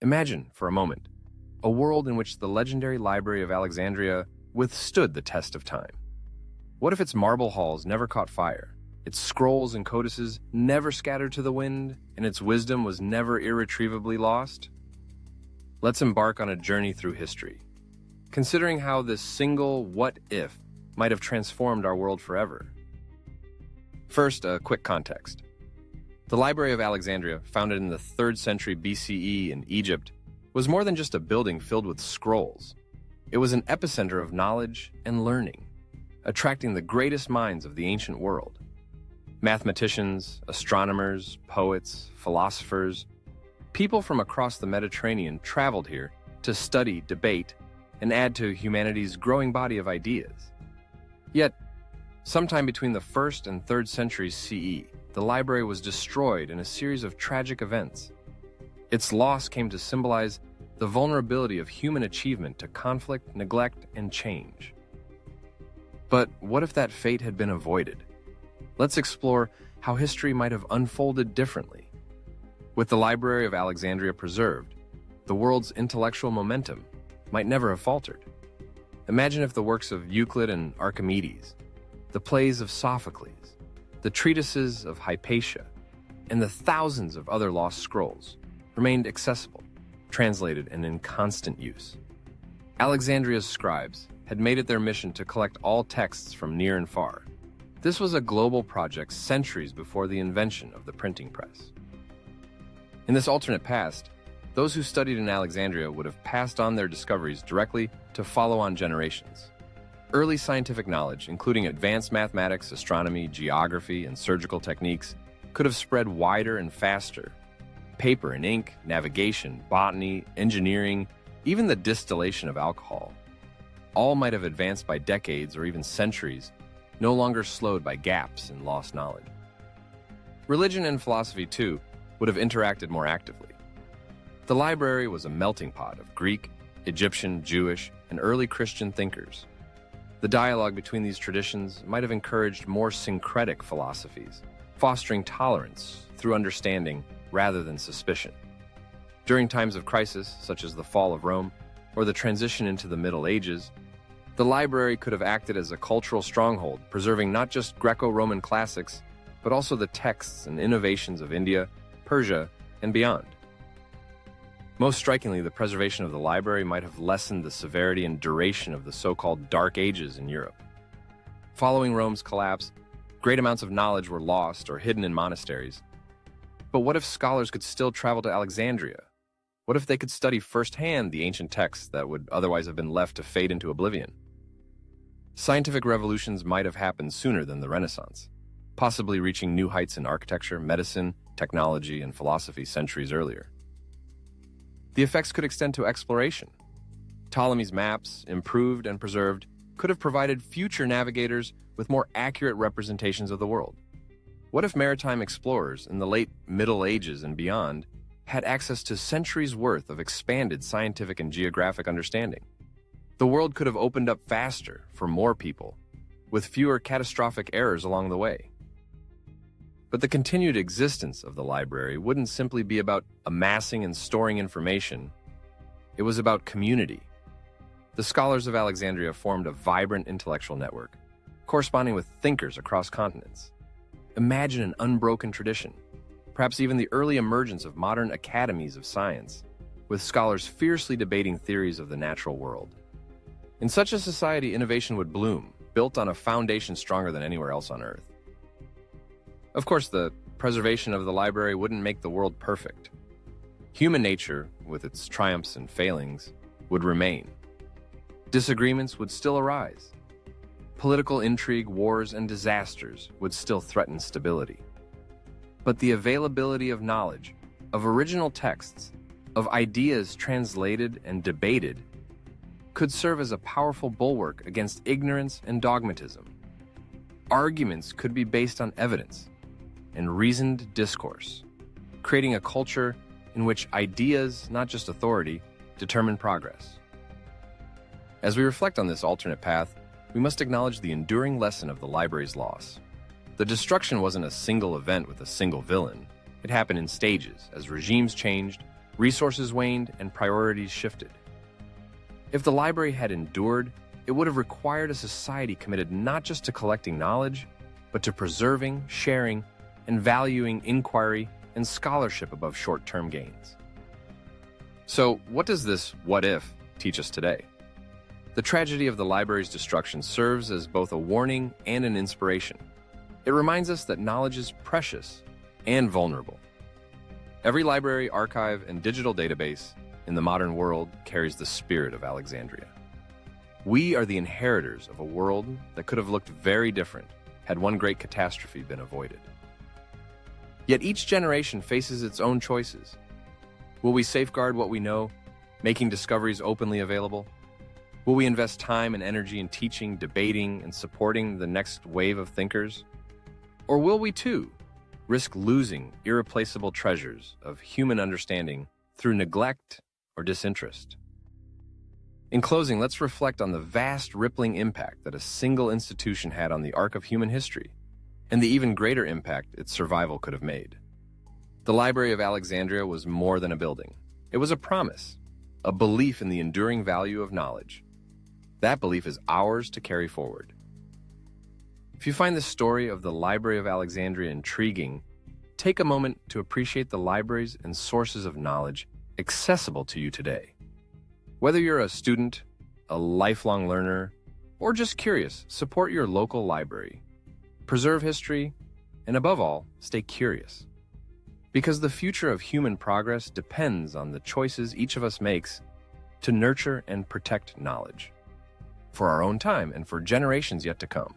Imagine, for a moment, a world in which the legendary Library of Alexandria withstood the test of time. What if its marble halls never caught fire, its scrolls and codices never scattered to the wind, and its wisdom was never irretrievably lost? Let's embark on a journey through history, considering how this single what if might have transformed our world forever. First, a quick context. The Library of Alexandria, founded in the 3rd century BCE in Egypt, was more than just a building filled with scrolls. It was an epicenter of knowledge and learning, attracting the greatest minds of the ancient world. Mathematicians, astronomers, poets, philosophers, people from across the Mediterranean traveled here to study, debate, and add to humanity's growing body of ideas. Yet, sometime between the 1st and 3rd centuries CE, the library was destroyed in a series of tragic events. Its loss came to symbolize the vulnerability of human achievement to conflict, neglect, and change. But what if that fate had been avoided? Let's explore how history might have unfolded differently. With the Library of Alexandria preserved, the world's intellectual momentum might never have faltered. Imagine if the works of Euclid and Archimedes, the plays of Sophocles, the treatises of Hypatia, and the thousands of other lost scrolls remained accessible, translated, and in constant use. Alexandria's scribes had made it their mission to collect all texts from near and far. This was a global project centuries before the invention of the printing press. In this alternate past, those who studied in Alexandria would have passed on their discoveries directly to follow-on generations. Early scientific knowledge, including advanced mathematics, astronomy, geography, and surgical techniques, could have spread wider and faster. Paper and ink, navigation, botany, engineering, even the distillation of alcohol, all might have advanced by decades or even centuries, no longer slowed by gaps in lost knowledge. Religion and philosophy, too, would have interacted more actively. The library was a melting pot of Greek, Egyptian, Jewish, and early Christian thinkers. The dialogue between these traditions might have encouraged more syncretic philosophies, fostering tolerance through understanding rather than suspicion. During times of crisis, such as the fall of Rome or the transition into the Middle Ages, the library could have acted as a cultural stronghold, preserving not just Greco-Roman classics, but also the texts and innovations of India, Persia, and beyond. Most strikingly, the preservation of the library might have lessened the severity and duration of the so-called Dark Ages in Europe. Following Rome's collapse, great amounts of knowledge were lost or hidden in monasteries. But what if scholars could still travel to Alexandria? What if they could study firsthand the ancient texts that would otherwise have been left to fade into oblivion? Scientific revolutions might have happened sooner than the Renaissance, possibly reaching new heights in architecture, medicine, technology, and philosophy centuries earlier. The effects could extend to exploration. Ptolemy's maps, improved and preserved, could have provided future navigators with more accurate representations of the world. What if maritime explorers in the late Middle Ages and beyond had access to centuries' worth of expanded scientific and geographic understanding? The world could have opened up faster for more people, with fewer catastrophic errors along the way. But the continued existence of the library wouldn't simply be about amassing and storing information. It was about community. The scholars of Alexandria formed a vibrant intellectual network, corresponding with thinkers across continents. Imagine an unbroken tradition, perhaps even the early emergence of modern academies of science, with scholars fiercely debating theories of the natural world. In such a society, innovation would bloom, built on a foundation stronger than anywhere else on Earth. Of course, the preservation of the library wouldn't make the world perfect. Human nature, with its triumphs and failings, would remain. Disagreements would still arise. Political intrigue, wars, and disasters would still threaten stability. But the availability of knowledge, of original texts, of ideas translated and debated, could serve as a powerful bulwark against ignorance and dogmatism. Arguments could be based on evidence and reasoned discourse, creating a culture in which ideas, not just authority, determine progress. As we reflect on this alternate path, we must acknowledge the enduring lesson of the library's loss. The destruction wasn't a single event with a single villain. It happened in stages as regimes changed, Resources waned and priorities shifted. If the library had endured, it would have required a society committed not just to collecting knowledge, but to preserving, sharing, and valuing inquiry and scholarship above short-term gains. So, what does this "what if" teach us today? The tragedy of the library's destruction serves as both a warning and an inspiration. It reminds us that knowledge is precious and vulnerable. Every library, archive, and digital database in the modern world carries the spirit of Alexandria. We are the inheritors of a world that could have looked very different had one great catastrophe been avoided. Yet each generation faces its own choices. Will we safeguard what we know, making discoveries openly available? Will we invest time and energy in teaching, debating, and supporting the next wave of thinkers? Or will we, too, risk losing irreplaceable treasures of human understanding through neglect or disinterest? In closing, let's reflect on the vast rippling impact that a single institution had on the arc of human history, and the even greater impact its survival could have made. The Library of Alexandria was more than a building. It was a promise, a belief in the enduring value of knowledge. That belief is ours to carry forward. If you find the story of the Library of Alexandria intriguing, take a moment to appreciate the libraries and sources of knowledge accessible to you today. Whether you're a student, a lifelong learner, or just curious, support your local library. Preserve history, and above all, stay curious. Because the future of human progress depends on the choices each of us makes to nurture and protect knowledge, for our own time and for generations yet to come.